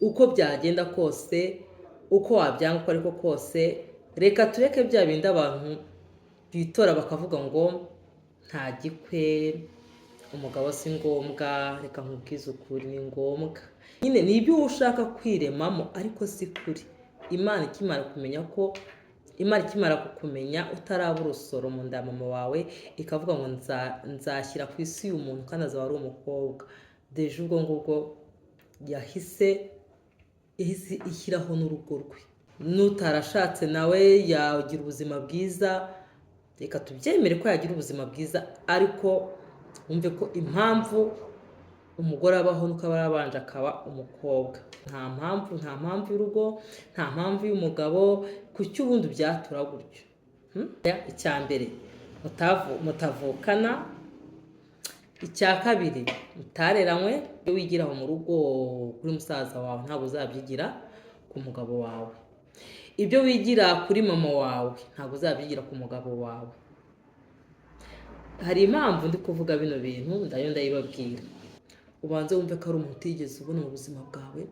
uko byagenda kose, uko wabyanga uko ariko kose, reka tureke bya bindi abantu bitora bakavuga ngo nta gikwe, umugabo si ngombwa. Reka nkubwize ukuri, ni ngombwa nyine. ni ibyo ushaka kwiremamo ariko si kuri. Imana ikimara kukumenya utaraba urusoro mu nda mama wawe, ikavuga ngo nzashyira ku isi y'umuntu kandi azaba ari umukobwa, deje ubwo ngubwo yahise ishyiraho n'urugo rwe. N'utarashatse nawe yagira ubuzima bwiza, reka tubyemere ko yagira ubuzima bwiza, ariko wumve ko impamvu umugore abaho nuko aba yarabanje akaba umukobwa. Nta mpamvu y'urugo, nta mpamvu y'umugabo. Kuki ubundi byatura gutyo? Icya mbere, mutavukana. Icya kabiri, mutareranywe. Iyo wigiraho mu rugo kuri musaza wawe ntabwo uzabyigira ku mugabo wawe. Ibyo wigira kuri mama wawe ntabwo uzabyigira ku mugabo wawe. Hari impamvu ndi kuvuga bino bintu, ndayibabwira. Ubanze wumve ko ari umuntu utigeze ubona mu buzima bwawe.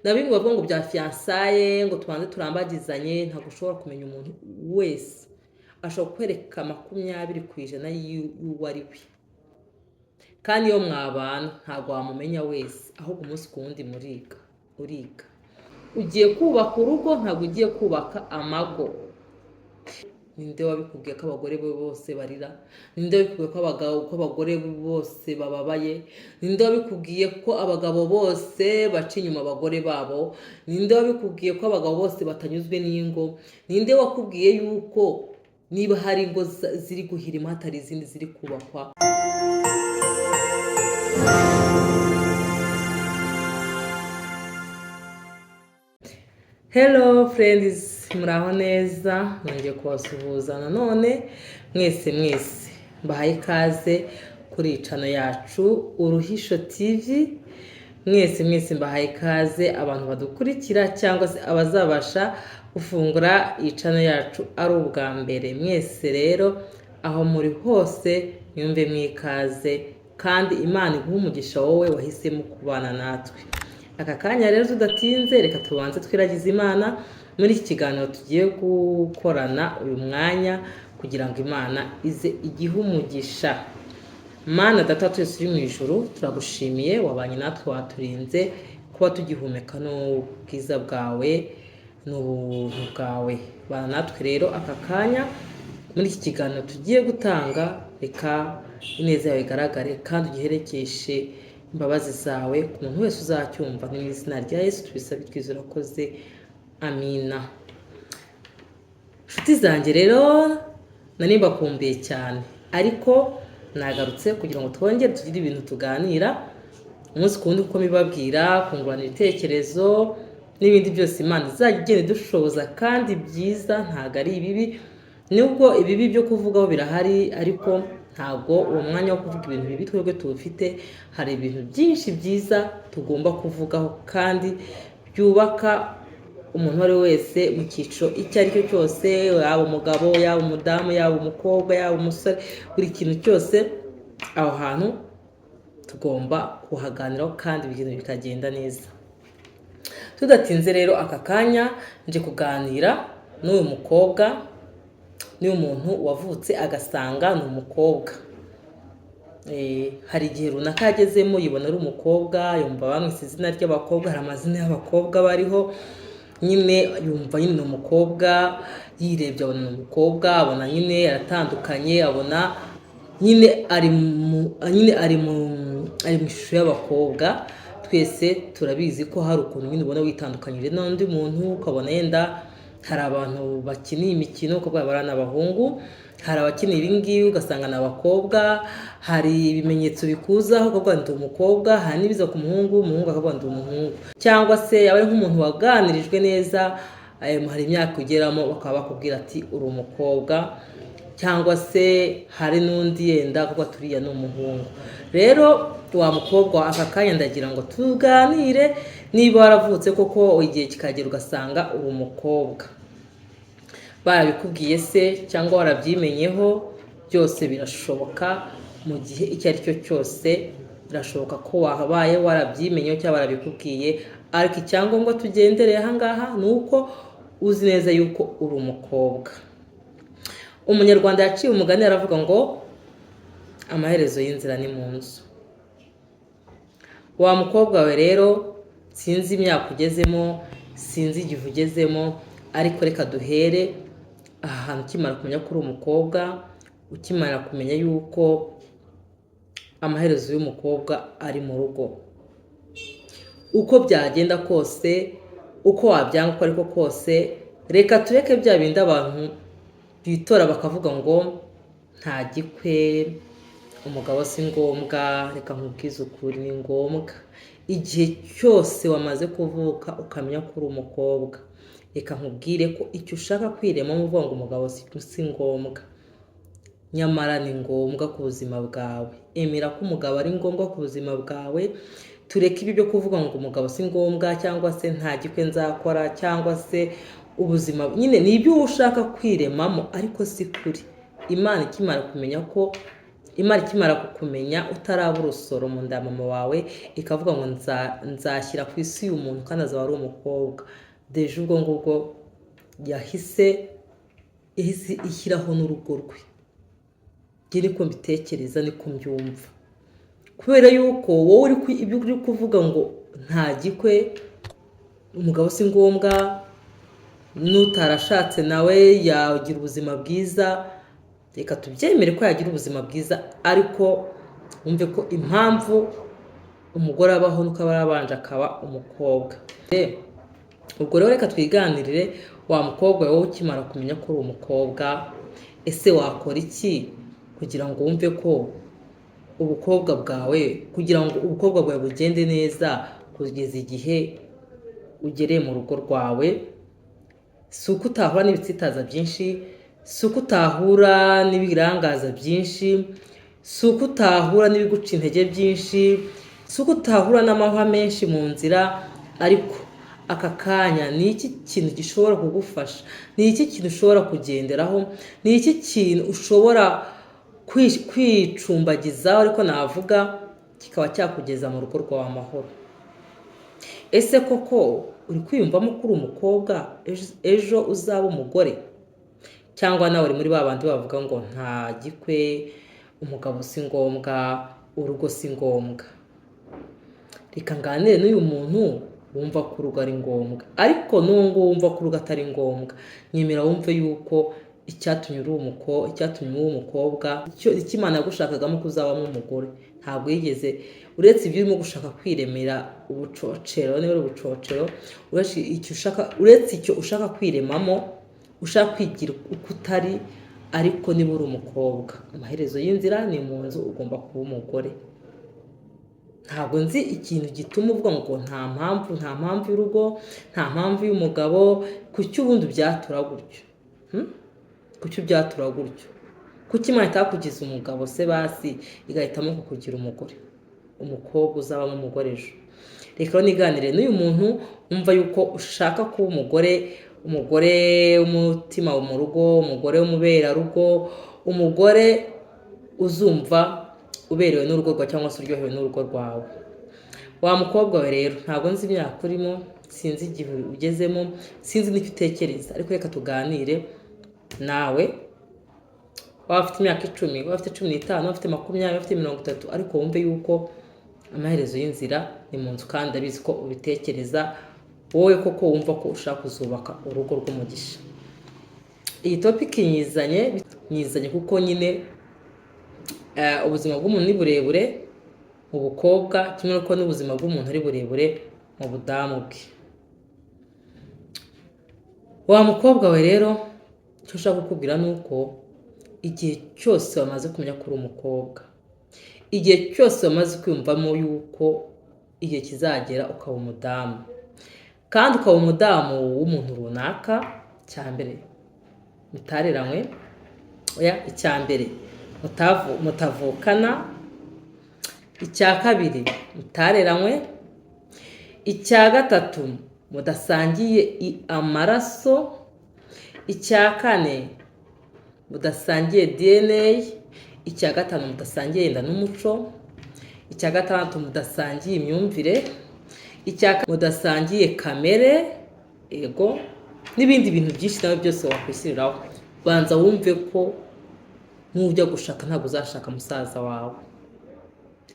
Na bimwe bavuga ngo bya fiançailles, ngo tubanze turambagizanye, ntabwo ushobora kumenya umuntu wese. Ashobora kwereka 20% y'uwo ari we. Kandi iyo mwabana ntabwo wamumenya wese, ahubwo umunsi ku wundi uriga. Ugiye kubaka urugo, ntabwo ugiye kubaka amago. Ninde wabikubwiye ko abagore bose barira? Ninde wabikubwiye ko abagore bose bababaye? Ninde wabikubwiye ko abagabo bose baca inyuma abagore babo? Ninde wabikubwiye ko abagabo bose batanyuzwe n'ingo? Ninde wakubwiye yuko niba hari ingo ziri guhirima hatari izindi ziri kubakwa? Hello friends, muraho neza? Nongeye kubasuhuza nanone mwese mbahaye ikaze kuri channel yacu Uruhisho TV. Mwese mbahaye ikaze, abantu badukurikira cyangwa se abazabasha gufungura iyi channel yacu ari ubwa mbere. Mwese rero aho muri hose nyumve mwikaze, kandi Imana iguhe umugisha wowe wahisemo kubana natwe. Aka kanya rero tudatinze, reka tubanze twiragize Imana muri iki kiganiro tugiye gukorana uyu mwanya, kugira ngo Imana ize igihe umugisha. Mana Data twese uri mu ijuru, turagushimiye wabanye natwe, waturinze kuba tugihumeka n'ubwiza bwawe n'ubuntu bwawe. Bana natwe rero aka kanya muri iki kiganiro tugiye gutanga, reka ineza yawe igaragare kandi ugiherekeshe imbabazi zawe ku muntu wese uzacyumva. Ni mu izina rya Yesu tubisabye twizera koze, amina. Nshuti zanjye rero nari mbakumbuye cyane, ariko nagarutse kugira ngo twongere tugire ibintu tuganira umunsi ku wundi, uko mibabwira, kungurana ibitekerezo n'ibindi byose Imana izajya igenda idushoboza kandi byiza, ntago ari ibibi. Nubwo ibibi byo kuvugaho birahari, ariko ntago uwo mwanya wo kuvuga ibintu bibi twebwe tuwufite. Hari ibintu byinshi byiza tugomba kuvugaho kandi byubaka umuntu wari wese mu cyiciro icyo ari cyo cyose, yaba umugabo, yaba umudamu, yaba umukobwa, yaba umusore, buri kintu cyose aho hantu tugomba kuhaganiraho kandi ibintu bikagenda neza. Tudatinze rero aka kanya nje kuganira n'uyu mukobwa, n'uyu muntu wavutse agasanga ni umukobwa. Hari igihe runaka yagezemo yibona ari umukobwa, yumva bamwise izina ry'abakobwa, hari amazina y'abakobwa bariho, nyine yumva nyine ni umukobwa, yirebye abona ni umukobwa, abona nyine yaratandukanye, abona nyine ari mu ishusho y'abakobwa. Twese turabizi ko hari ukuntu nyine ubona witandukanyije n'undi muntu, ukabona yenda hari abantu bakiniye imikino ukavuga bari n'abahungu, hari abakina ibi ngibi ugasanga ni abakobwa, hari ibimenyetso bikuzaho ukavuga ndi umukobwa, hari n'ibiza ku muhungu, umuhungu akavuga ndi umuhungu. Cyangwa se yaba ari nk'umuntu waganirijwe neza, hari imyaka ugeramo bakaba bakubwira ati uri umukobwa, cyangwa se hari n'undi yenda akavuga turiya ni umuhungu. Rero wa mukobwa aka kanya ndagira ngo tuganire, niba waravutse koko igihe kikagera ugasanga uri umukobwa, barabikubwiye se cyangwa warabyimenyeho, byose birashoboka mu gihe icyo ari cyo cyose birashoboka ko wabaye warabyimenyeho cyangwa barabikubwiye, ariko icyangombwa tugendereye ahangaha ni uko uzi neza yuko uri umukobwa. Umunyarwanda yaciye umugani aravuga ngo amaherezo y'inzira ni mu nzu. Wa mukobwa we rero, sinzi imyaka ugezemo, sinzi igihe ugezemo, ariko reka duhere aha hantu ukimara kumenya ko uri umukobwa, ukimara kumenya yuko amaherezo y'umukobwa ari mu rugo. Uko byagenda kose, uko wabyanga uko ariko kose, reka tureke bya bindi abantu bitora bakavuga ngo nta gikwe, umugabo si ngombwa. Reka nkubwize ukuri, ni ngombwa. Igihe cyose wamaze kuvuka ukamenya ko uri umukobwa, reka nkubwire ko icyo ushaka kwiremamo uvuga ngo umugabo si ngombwa, nyamara ni ngombwa ku buzima bwawe. Emera ko umugabo ari ngombwa ku buzima bwawe. Tureke ibi byo kuvuga ngo umugabo si ngombwa, cyangwa se nta gikwe nzakora, cyangwa se ubuzima nyine ni ibyo ushaka kwiremamo, ariko si kuri. Imana ikimara kukumenya utaraba urusoro mu nda mama wawe, ikavuga ngo nzashyira ku isi y'umuntu kandi azaba ari umukobwa, deje ubwo ngubwo yahise ishyiraho n'urugo rwe. Njye niko mbitekereza, niko mbyumva, kubera yuko wowe ibyo uri kuvuga ngo nta gikwe, umugabo si ngombwa, n'utarashatse nawe yagira ubuzima bwiza. Reka tubyemere ko yagira ubuzima bwiza, ariko wumve ko impamvu umugore abaho nuko aba yarabanje akaba umukobwa. Ubwo rero reka twiganirire, wa mukobwa wowe ukimara kumenya ko uri umukobwa, ese wakora iki kugira ngo wumve ko ubukobwa bwawe bugende neza kugeza igihe ugereye mu rugo rwawe? Si uko utahura n'ibitsitaza byinshi, si uko utahura n'ibirangaza byinshi, si uko utahura n'ibiguca intege byinshi, si uko utahura n'amahwa menshi mu nzira, ariko aka kanya ni iki kintu gishobora kugufasha? Ni iki kintu ushobora kugenderaho? Ni iki kintu ushobora kwicumbagizaho, ariko navuga kikaba cyakugeza mu rugo rwawe amahoro? Ese koko uri kwiyumvamo ko uri umukobwa ejo uzaba umugore? Cyangwa nawe uri muri ba bandi bavuga ngo nta gikwe, umugabo si ngombwa, urugo si ngombwa? Reka nganire n'uyu muntu wumva ko urugo ari ngombwa, ariko n'uwo wumva ko urugo atari ngombwa, nyemera wumve yuko icyatumye uri umukobwa, icyo Imana yagushakagamo ko uzabamo umugore, ntabwo yigeze, uretse ibyo urimo gushaka kwiremera ubucocero, niba ari ubucocero, uretse icyo ushaka kwiremamo, ushaka kwigira uko utari, ariko niba uri umukobwa, amaherezo y'inzira ni mu nzu, ugomba kuba umugore. Ntabwo nzi ikintu gituma uvuga ngo nta mpamvu y'urugo, nta mpamvu y'umugabo. Kuki ubundi byatura gutyo? Kuki byatura gutyo? Kuki Imana itakugize umugabo se basi igahitamo kukugira umukobwa uzabamo umugore ejo? Reka rero niganire n'uyu muntu wumva yuko ushaka kuba umugore w'umutima mu rugo, umugore w'umuberarugo, umugore uzumva uberewe n'urugo rwawe cyangwa se uryohewe n'urugo rwawe. Wa mukobwa we rero, ntabwo nzi imyaka urimo, sinzi igihe ugezemo, sinzi n'icyo utekereza, ariko reka tuganire. Nawe waba ufite imyaka 10, waba ufite 15, waba ufite 20, waba ufite 30, ariko wumve yuko amaherezo y'inzira ni mu nzu, kandi abizi ko ubitekereza wowe koko wumva ko ushaka kuzubaka urugo rw'umugisha. Iyi topic nyizanye kuko nyine ubuzima bw'umuntu ni burebure mu bukobwa, kimwe n'uko n'ubuzima bw'umuntu ari burebure mu budamu bwe. Wa mukobwa we rero, icyo ushaka kukubwira ni uko igihe cyose wamaze kumenya ko uri umukobwa, igihe cyose wamaze kwiyumvamo yuko igihe kizagera ukaba umudamu, kandi ukaba umudamu w'umuntu runaka, cyambere mutareranywe, icyambere mutavukana, icya kabiri mutareranywe, icya gatatu mudasangiye amaraso, icya kane mudasangiye DNA, icya gatanu mudasangiye yenda n'umuco, icya gatandatu mudasangiye imyumvire, icya kane mudasangiye kamere, ego n'ibindi bintu byinshi nawe byose wakwishyiriraho. Banza wumve ko nujya gushaka ntabwo uzashaka musaza wawe.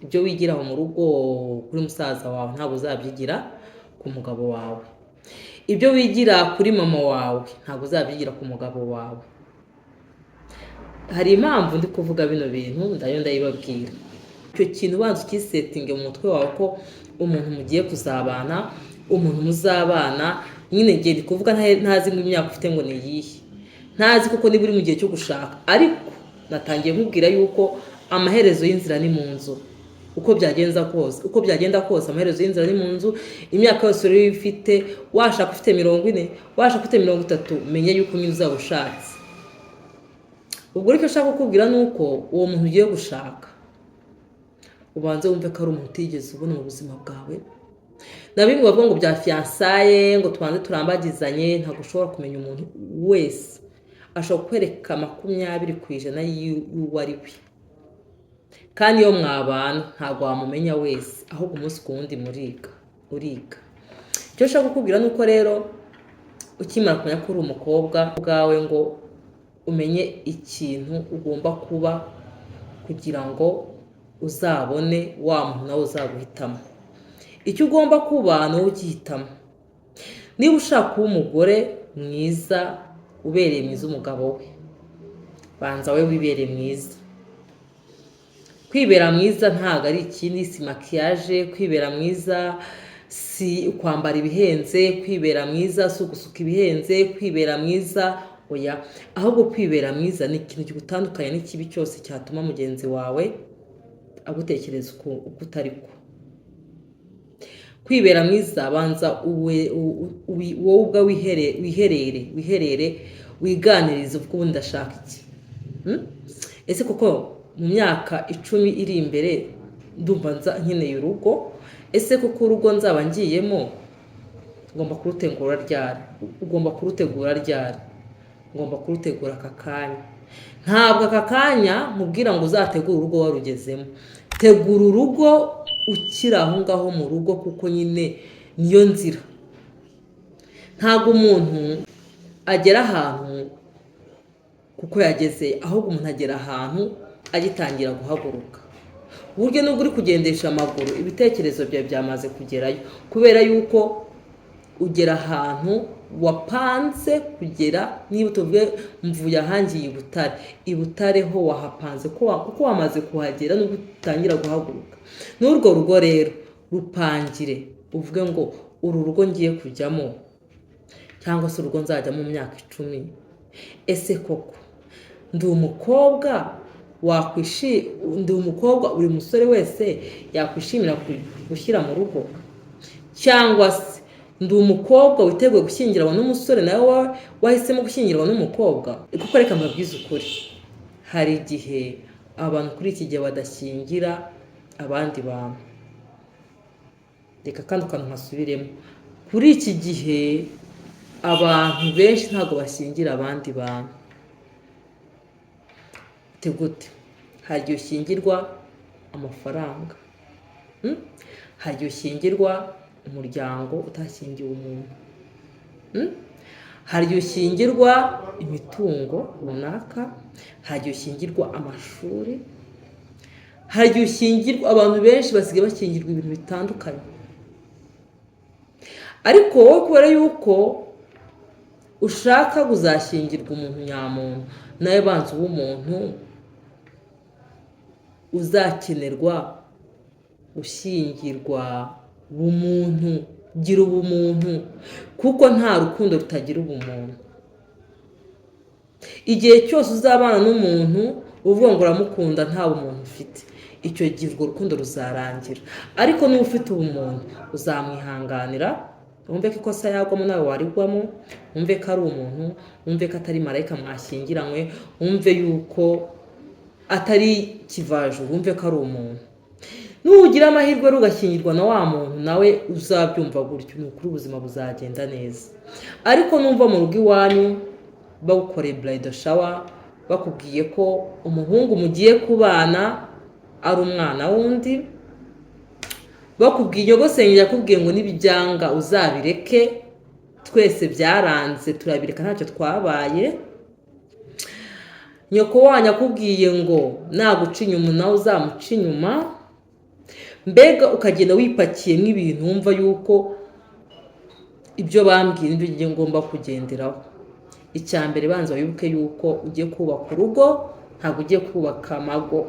Ibyo wigiraho mu rugo kuri musaza wawe ntabwo uzabyigira ku mugabo wawe. Ibyo wigira kuri mama wawe ntabwo uzabyigira ku mugabo wawe. Hari impamvu ndi kuvuga bino bintu ndayibabwira. Icyo kintu banza ukisetinge mu mutwe wawe ko umuntu mugiye kuzabana, umuntu muzabana, nyine ngiye ndi kuvuga ntazi ngo imyaka ufite ngo ni iyihe, ntazi kuko niba uri mu gihe cyo gushaka, ariko natangiye nkubwira yuko amaherezo y'inzira ni mu nzu. Uko byagenda kose amaherezo y'inzira ni mu nzu. Imyaka yose uri ufite, washaka ufite 40, washaka ufite 30, menye yuko nyine uzaba ushatse. Ubwo icyo ushaka kukubwira ni uko uwo muntu ugiye gushaka ubanze wumve ko ari umuntu utigeze ubona mu buzima bwawe. Na bimwe bavuga ngo bya fiançailles ngo tubanze turambagizanye, ntabwo ushobora kumenya umuntu wese. Ashobora kukwereka 20% y'uwo ari we, kandi iyo mwabana ntabwo wamumenya wese, ahubwo umunsi ku wundi uriga. Icyo ushaka kukubwira ni uko rero ukimara kumenya ko uri umukobwa bwawe ngo umenye ikintu ugomba kuba kugira ngo uzabone wa muntu nawe uzaguhitamo. Icyo ugomba kuba ni wowe ugihitamo. Niba ushaka kuba umugore mwiza ubereye mwiza umugabo we, banza we wibereye mwiza. Kwibera mwiza ntabwo ari ikindi, si makiyaje. Kwibera mwiza si kwambara ibihenze. Kwibera mwiza si ugusuka ibihenze. Kwibera mwiza oya, ahubwo kwibera mwiza ni ikintu kigutandukanye n'ikibi cyose cyatuma mugenzi wawe agutekereza uko utari ko. Kwibera mwiza banza wowe ubwa wiherere wiganiriza uvuga ubundi ndashaka iki. Ese koko mu myaka 10 iri imbere ndumva nkeneye urugo. Ese koko urugo nzaba ngiyemo ngomba kurutegura ryari? Ugomba kurutegura ryari? Ngomba kurutegura aka kanya. Ntabwo aka kanya mubwira ngo uzategura urugo warugezemo. Tegura urugo ukira aho ngaho mu rugo, kuko nyine niyo nzira. Ntabwo umuntu agera ahantu kuko yageze, ahubwo umuntu agera ahantu agitangira guhaguruka. Buryo nubwo uri kugendesha amaguru ibitekerezo byawe byamaze kugerayo, kubera yuko ugera ahantu wapanze kugera. Niba tuvuye mvuye ahangiye i Butare ho wahapanze kuko wamaze kuhagera nubwo utangira guhaguruka. N'urwo rugo rero rupangire, uvuge ngo uru rugo ngiye kujyamo cyangwa se urugo nzajyamo mu myaka 10. Ese koko ndi umukobwa ndi umukobwa buri musore wese yakwishimira gushyira mu rugo, cyangwa se ndi umukobwa witeguye gushyingirwa n'umusore nawe wahisemo gushyingirwa n'umukobwa? Kuko reka mbabwize ukuri, hari igihe abantu kuri iki gihe badashyingira abandi bantu. Reka kandi ukantu nkasubiremo, kuri iki gihe abantu benshi ntabwo bashyingira abandi bantu. Gute? Hari igihe ushyingirwa amafaranga, hari igihe ushyingirwa umuryango utashyingiwe umuntu, hari igihe ushyingirwa imitungo runaka, hari igihe ushyingirwa amashuri, hari igihe ushyingirwa. Abantu benshi basigaye bashyingirwa ibintu bitandukanye. Ariko wowe kubera yuko ushaka kuzashyingirwa umuntu nyamuntu, nawe banza uba umuntu uzakenerwa gushyingirwa. Ubumuntu, gira ubumuntu, kuko nta rukundo rutagira ubumuntu. Igihe cyose uzabana n'umuntu uvuga ngo uramukunda nta bumuntu ufite, icyo gihe urwo rukundo ruzarangira. Ariko niba ufite ubumuntu uzamwihanganira, wumve ko ikosa yagwamo nawe warigwamo, wumve ko ari umuntu, wumve ko atari marayika mwashyingiranywe, wumve yuko atari kivaju, wumve ko ari umuntu. Nugira amahirwe rugashyingirwa na wa muntu nawe uzabyumva gutyo, ni ukuri ubuzima buzagenda neza. Ariko numva mu rugo iwanyu bagukoreye bridal shower, bakubwiye ko umuhungu mugiye kubana ari umwana wundi, bakubwiye nyogosenge yakubwiye ngo nibibyanga uzabireke, twese byaranze turabireka ntacyo twabaye. Nyoko wanyu akubwiye ngo naguca inyuma nawe uzamuca inyuma, mbega ukagenda wipakiye nk'ibintu wumva yuko ibyo bambwiye nibyo ngiye ngomba kugenderaho. Icya mbere banza wibuke yuko ugiye kubaka urugo, ntabwo ugiye kubaka amago.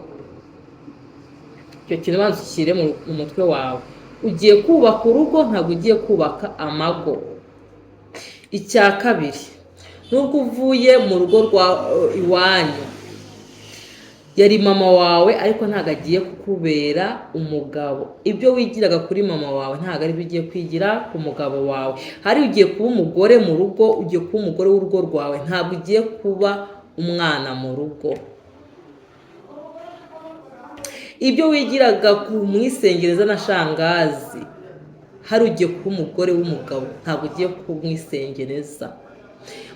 Icyo kintu banza ushyire mu mutwe wawe, ugiye kubaka urugo ntabwo ugiye kubaka amago. Icya kabiri, nubwo uvuye mu rugo rwa iwanyu yari mama wawe, ariko ntabwo agiye kukubera umugabo. Ibyo wigiraga kuri mama wawe ntabwo ari byo ugiye kwigira ku mugabo wawe. Hari ugiye kuba umugore mu rugo, ugiye kuba umugore w'urugo rwawe, ntabwo ugiye kuba umwana mu rugo. Ibyo wigiraga ku mwisengereza na shangazi, hari ugiye kuba umugore w'umugabo, ntabwo ugiye kumwisengereza.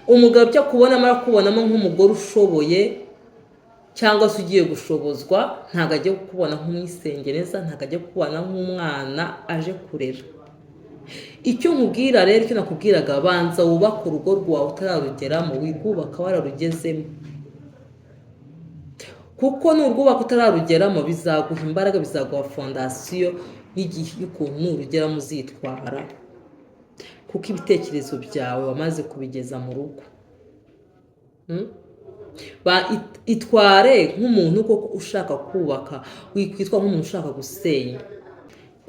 Umugabo cyo kubonamo arakubonamo nk'umugore ushoboye cyangwa se ugiye gushobozwa, ntabwo agiye kukubona nk'umwisengereza, ntabwo agiye kukubona nk'umwana aje kurera. Icyo nkubwira rero, icyo nakubwiraga, banza wubake urugo rwawe utararugeramo, wigubaka wararugezemo. Kuko nurwubaka utararugeramo bizaguha imbaraga, bizaguha fondasiyo y'igihe y'ukuntu nurugeramo uzitwara, kuko ibitekerezo byawe wamaze kubigeza mu rugo. Itware nk'umuntu koko ushaka kubaka, wikwitwa nk'umuntu ushaka gusenya.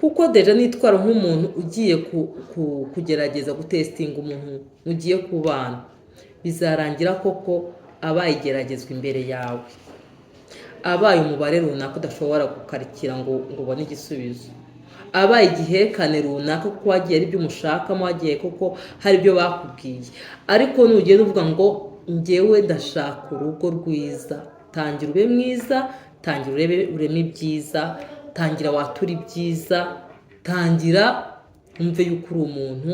Kuko deja nitwara nk'umuntu ugiye kugerageza gutestinga umuntu ugiye kubana, bizarangira koko abaye igeragezwa imbere yawe, abaye umubare runaka udashobora gukarikira ngo ubone igisubizo, abaye igihekane runaka kuko wagiye ari byo umushakamo, wagiye koko hari ibyo bakubwiye. Ariko nugenda uvuga ngo njyewe ndashaka urugo rwiza, tangira ube mwiza, tangira ureme ibyiza, tangira wature ibyiza, tangira umve yuko uri umuntu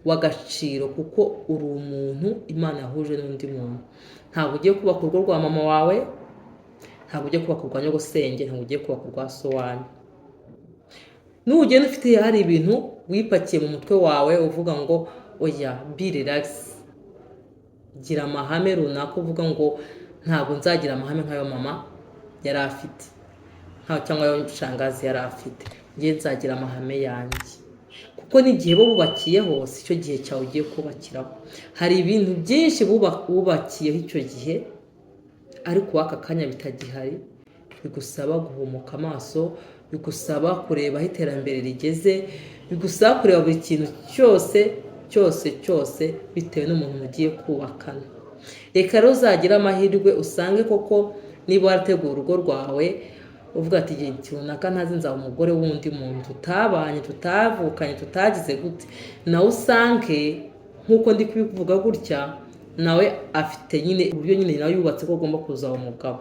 w'agaciro, kuko uri umuntu Imana yahuje n'undi muntu. Ntabwo ugiye kubaka urugo rwa mama wawe, ntabwo ugiye kubaka urwa nyogosenge, ntabwo ugiye kubaka urwa so wanyu. Nugenda ufite hari ibintu wipakiye mu mutwe wawe uvuga ngo oya, be relax, gira amahame runaka, uvuga ngo ntabwo nzagira amahame nk'ayo mama yari afite, cyangwa ayo shangazi yari afite, ngiye nzagira amahame yanjye. Kuko n'igihe bo bubakiye hose, icyo gihe cyawe ugiye kubakiraho. Hari ibintu byinshi bubakiyeho icyo gihe, ariko waka kanya bitagihari, bigusaba guhumuka amaso, bigusaba kureba aho iterambere rigeze, bigusaba kureba buri kintu cyose bitewe n'umuntu mugiye kubakana. Reka rero uzagira amahirwe usange koko niba warateguye urugo rwawe uvuga ati igihe runaka ntazi nzaba umugore w'undi muntu, tutabanye, tutavukanye, tutagize gute, nawe usange nk'uko ndi kubivuga gutya, nawe afite nyine uburyo nyine nawe yubatse ko agomba kuzaba umugabo.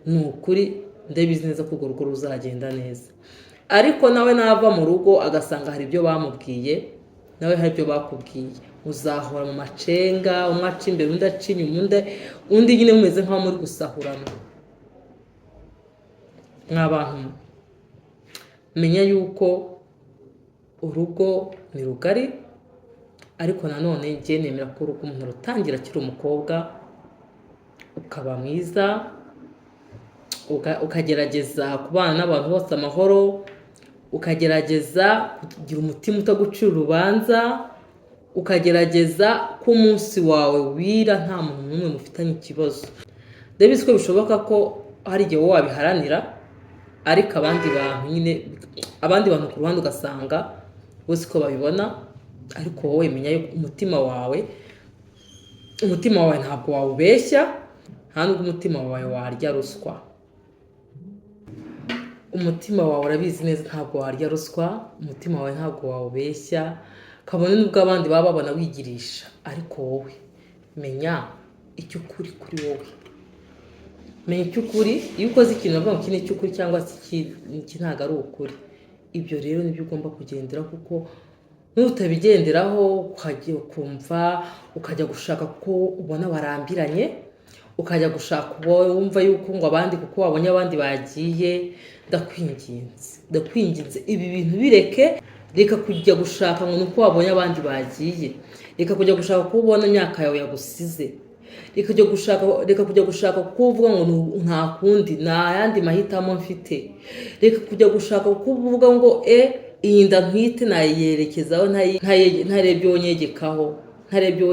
Ni ukuri ndabizi neza ko urwo rugo ruzagenda neza. Ariko nawe nava mu rugo agasanga hari ibyo bamubwiye, nawe hari ibyo bakubwiye, uzahora mu macenga, umwe aca imbere undi aca inyuma, undi nyine mumeze nk'aho muri gusahurana. Nk'abantu menya yuko urugo ni rugari, ariko nanone njye nemera ko urugo umuntu rutangira akiri umukobwa, ukaba mwiza, ukagerageza kubana n'abantu bose amahoro, ukagerageza kugira umutima utagucira urubanza, ukagerageza ko umunsi wawe wira nta muntu n'umwe mufitanye ikibazo. Ndabizi ko bishoboka ko hari igihe wowe wabiharanira, ariko abandi bantu ku ruhande ugasanga bose ko babibona, ariko wowe menya yuko umutima wawe ntabwo wawubeshya, nta nubwo umutima wawe warya ruswa. Umutima wawe urabizi neza ntabwo warya ruswa, umutima wawe ntabwo wawubeshya, kabone nubwo abandi baba babona wigirisha, ariko wowe menya icyo ukuri kuri wowe. Menya icyo ukuri, iyo ukoze ikintu uvuga ngo iki ni icy'ukuri cyangwa se iki ntabwo ari ukuri. Ibyo rero nibyo ugomba kugendera, kuko nutabigenderaho ukajya ukumva ukajya gushaka ko ubona barambiranye, ukajya gushaka uwo wumva yuko ngo abandi kuko wabonye abandi bagiye. Ndakwinginze ibi bintu bireke. Reka kujya gushaka ngo nuko wabonye abandi bagiye, reka kujya gushaka kuko ubona imyaka yawe yagusize, reka kujya gushaka kuko uvuga ngo nta kundi nta yandi mahitamo mfite, reka kujya gushaka kuko uvuga ngo iyi nda ntwite nayiyerekezaho ntarebye uwo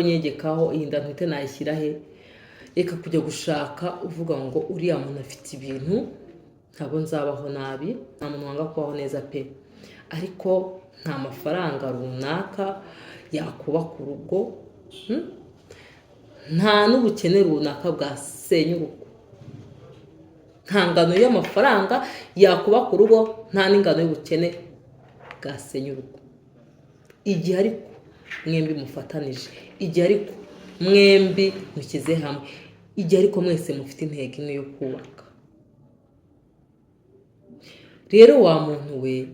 nyegekaho iyi nda ntwite nayishyira he. Reka kujya gushaka uvuga ngo uriya muntu afite ibintu, ntabwo nzabaho nabi. Nta muntu wanga kubaho neza pe, ariko nta mafaranga runaka yakubaka urugo, nta n'ubukene runaka bwasenya urugo. Nta ngano y'amafaranga yakubaka urugo, nta n'ingano y'ubukene bwasenya urugo. Igihe ariko mwembi mufatanije, igihe ariko mwembi mushyize hamwe, igihe ariko mwese mufite intego imwe yo kubaka. Rero wa muntu we,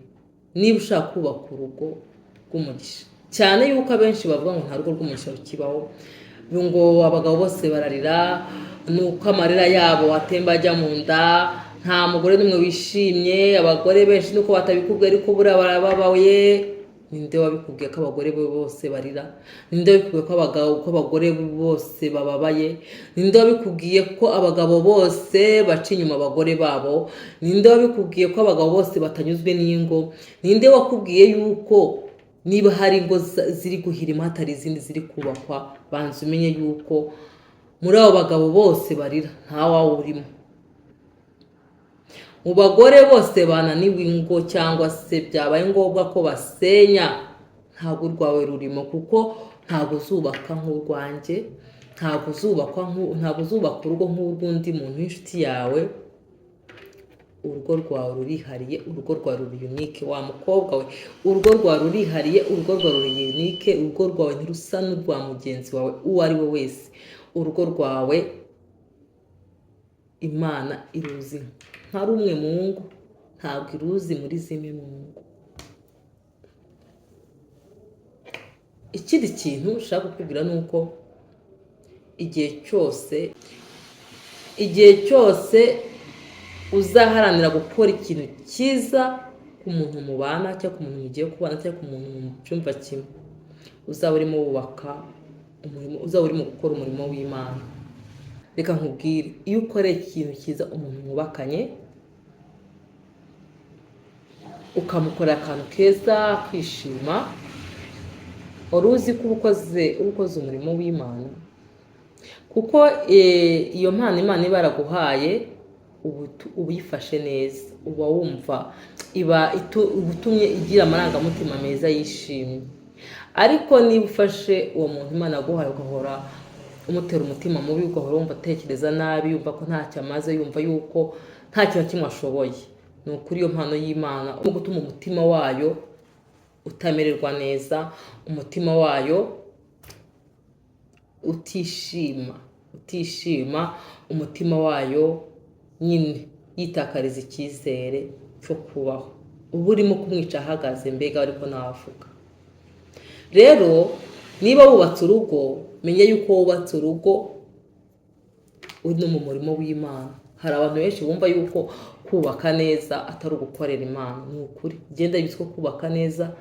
niba ushaka kubaka urugo rw'umugisha, cyane yuko abenshi bavuga ngo nta rugo rw'umugisha rukibaho, ngo abagabo bose bararira, nuko amarira yabo atemba ajya mu nda, nta mugore n'umwe wishimye, abagore benshi nuko batabikubwiye ariko buriya barababaye. Ninde wabikubwiye ko abagore bose barira? Ninde wabikubwiye ko abagore bose bababaye? Ninde wabikubwiye ko abagabo bose baca inyuma abagore babo? Ninde wabikubwiye ko abagabo bose batanyuzwe n'ingo? Ninde wakubwiye yuko niba hari ingo ziri guhirima hatari izindi ziri kubakwa? Banza umenye yuko muri abo bagabo bose barira nta wawe urimo. Mu bagore bose bananiwe ingo cyangwa se byabaye ngombwa ko basenya, ntabwo urwawe rurimo, kuko ntabwo uzubaka nk'urwanjye, ntabwo uzubaka urugo nk'urw'undi muntu w'inshuti yawe. Urugo rwawe rurihariye, urugo rwawe ruri unique. Wa mukobwa we, urugo rwawe rurihariye, urugo rwawe ruri unique. Urugo rwawe ntirusa n'urwa mugenzi wawe uwo ari we wese. Urugo rwawe Imana iruzi nka rumwe mu ngo, ntabwo iruzi muri zimwe mu ngo. Ikindi kintu ushaka kukubwira ni uko igihe cyose uzaharanira gukora ikintu cyiza ku muntu mubana cyangwa ku muntu mugiye kubana cyangwa ku muntu mu cyumba kimwe, uzaba urimo wubaka umurimo, uzaba urimo gukora umurimo w'Imana. Reka nkubwire, iyo ukoreye ikintu cyiza umuntu mwubakanye, ukamukorera akantu keza kwishima, uruzi ko ukoze umurimo w'Imana, kuko iyo mpano Imana iba yaraguhaye uba uyifashe neza, uba wumva ubutumye igira amarangamutima meza yishimye. Ariko niba ufashe uwo muntu Imana yaguhaye ugahora umutera umutima mubi, ugahora wumva atekereza nabi, yumva ko ntacyo amaze, yumva yuko nta kintu kimwe ashoboye, ni ukuri iyo mpano y'Imana no gutuma umutima wayo utamererwa neza, umutima wayo utishima, umutima wayo nyine yitakariza icyizere cyo kubaho, uba urimo kumwica ahagaze, mbega ariko navuga. Rero niba wubatse urugo, menya yuko wubatse urugo uri no mu murimo w'Imana. Hari abantu benshi bumva yuko kubaka neza atari ugukorera Imana. Ni ukuri, genda biziko kubaka neza,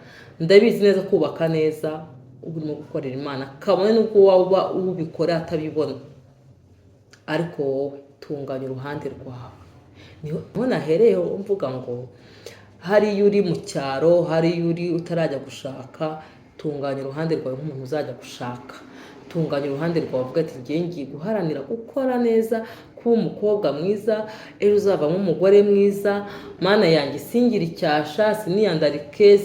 ndabizi neza kubaka neza urimo gukorera Imana, kabone n'ubwo waba ubikora atabibona, ariko wowe tunganya uruhande rwawe. Niho nahereyeho mvuga ngo hariyo uri mu cyaro, hariyo uri utarajya gushaka, tunganya uruhande rwawe nk'umuntu uzajya gushaka. Tunganya uruhande rwawe uvuga ati ngiye ngiye guharanira gukora neza, kuba umukobwa mwiza, ejo uzavamo umugore mwiza. Mana yanjye singira icyasha, siniyandarike,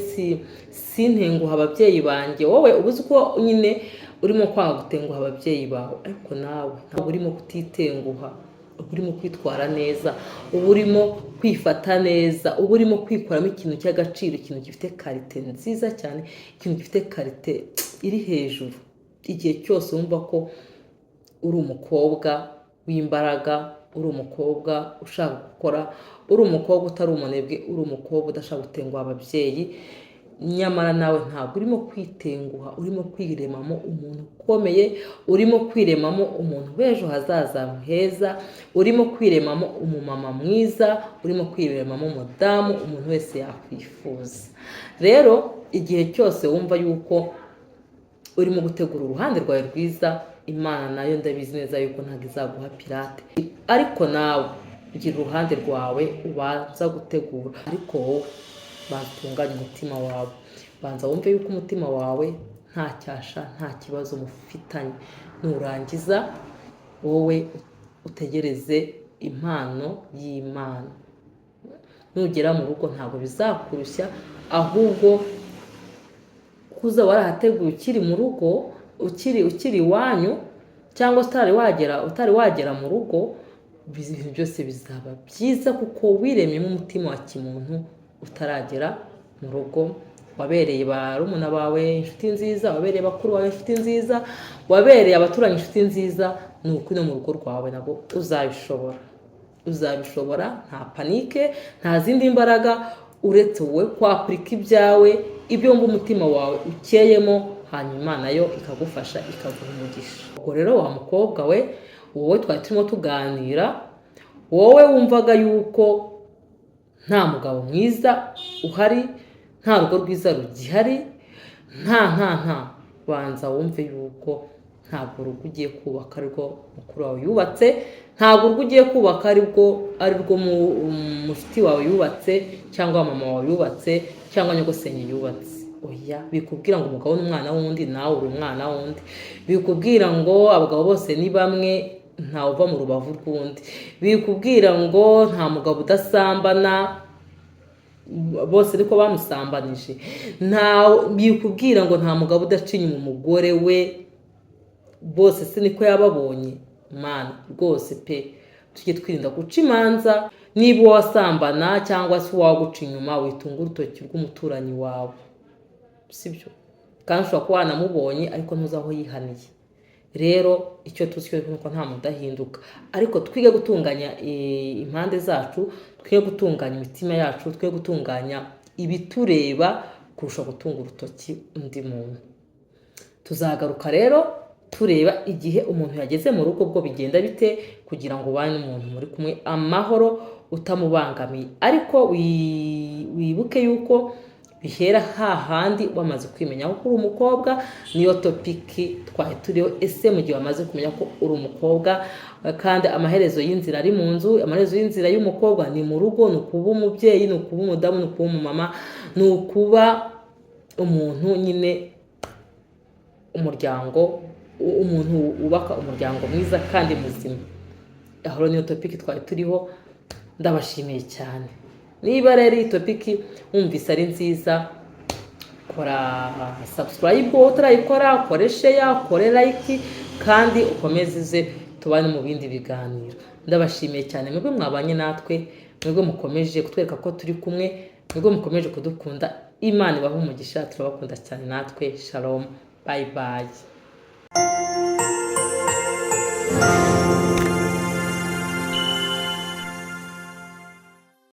sintenguha ababyeyi banjye. Wowe ubuze ko nyine urimo kwanga gutenguha ababyeyi bawe, ariko nawe ntabwo urimo kutitenguha, uba urimo kwitwara neza, uba urimo kwifata neza, uba urimo kwikoramo ikintu cy'agaciro, ikintu gifite karite nziza cyane, ikintu gifite karite iri hejuru. Igihe cyose wumva ko uri umukobwa w'imbaraga, uri umukobwa ushaka gukora, uri umukobwa utari umunebwe, uri umukobwa udashaka gutenguha ababyeyi, nyamara nawe ntabwo urimo kwitenguha, urimo kwiremamo umuntu ukomeye, urimo kwiremamo umuntu w'ejo hazaza heza, urimo kwiremamo umumama mwiza, urimo kwiremamo umudamu umuntu wese yakwifuza. Rero igihe cyose wumva yuko urimo gutegura uruhande rwawe rwiza, Imana nayo ndabizi neza yuko ntabwo izaguha pirate, ariko nawe ugira uruhande rwawe ubanza gutegura. Ariko wowe banza utunganye umutima wawe, banza wumve yuko umutima wawe nta cyasha, nta kibazo mufitanye. Nurangiza wowe utegereze impano y'Imana. Nugera mu rugo ntabwo bizakurushya, ahubwo kuza warahateguye ukiri mu rugo, ukiri iwanyu, cyangwa utari wagera mu rugo, ibintu byose bizaba byiza kuko wiremyemo umutima wa kimuntu utaragera mu rugo. Wabereye barumuna bawe inshuti nziza, wabereye bakuru bawe inshuti nziza, wabereye abaturanyi inshuti nziza, ni uko no mu rugo rwawe nabo uzabishobora. Nta panike, nta zindi mbaraga uretse wowe kwapurika ibyawe, ibyo wumva umutima wawe ukeyemo, hanyuma Imana yo ikagufasha ikaguha umugisha. Ubwo rero wa mukobwa we, wowe twari turimo tuganira, wowe wumvaga yuko nta mugabo mwiza uhari, nta rugo rwiza rugihari, nta banza wumve yuko ntabwo urugo ugiye kubaka ariko mukuru wawe yubatse, ntabwo urugo ugiye kubaka ari rwo mushuti wawe yubatse, cyangwa mama wawe yubatse, cyangwa nyogosenge yubatse. Oya, bikubwira ngo umugabo n'umwana wundi, nawe uri umwana wundi. Bikubwira ngo abagabo bose ni bamwe, ntawe uva mu rubavu rw'undi. Bikubwira ngo nta mugabo udasambana, bose ariko bamusambanije. Bikubwira ngo nta mugabo udaca inyuma umugore we, bose se niko yababonye. Mana rwose pe, tujye twirinda guca imanza. Niba wasambana cyangwa se waguca inyuma, witunga urutoki rw'umuturanyi wawe, sibyo? Kandi ushobora kuba wanamubonye ariko ntuzi aho yihaniye. Rero icyo tuzi nuko nta mudahinduka, ariko twige gutunganya impande zacu, twige gutunganya imitima yacu, twige gutunganya ibitureba kurusha gutunga urutoki undi muntu. Tuzagaruka rero tureba igihe umuntu yageze mu rugo bwo bigenda bite, kugira ngo ubane n'umuntu muri kumwe amahoro utamubangamiye. Ariko wibuke yuko bihera hahandi wamaze kwimenya ko uri umukobwa. Niyo topiki twari turiho. Ese mu gihe wamaze kumenya ko uri umukobwa, kandi amaherezo y'inzira ari mu nzu, amaherezo y'inzira y'umukobwa ni mu rugo, ni ukuba umubyeyi, ni ukuba umudamu, ni ukuba umumama, ni ukuba umuntu nyine umuryango, umuntu wubaka umuryango mwiza kandi muzima. Aho niyo topiki twari turiho. Ndabashimiye cyane. Niba rero iyi topiki wumvise ari nziza, kora subscribe utarayikora, kore share, kore like, kandi ukomeze tubane mu bindi biganiro. Ndabashimiye cyane mwebwe mwabanye natwe, mwebwe mukomeje kutwereka ko turi kumwe, mwebwe mukomeje kudukunda. Imana ibahe umugisha, turabakunda cyane natwe. Shalom, bye bye.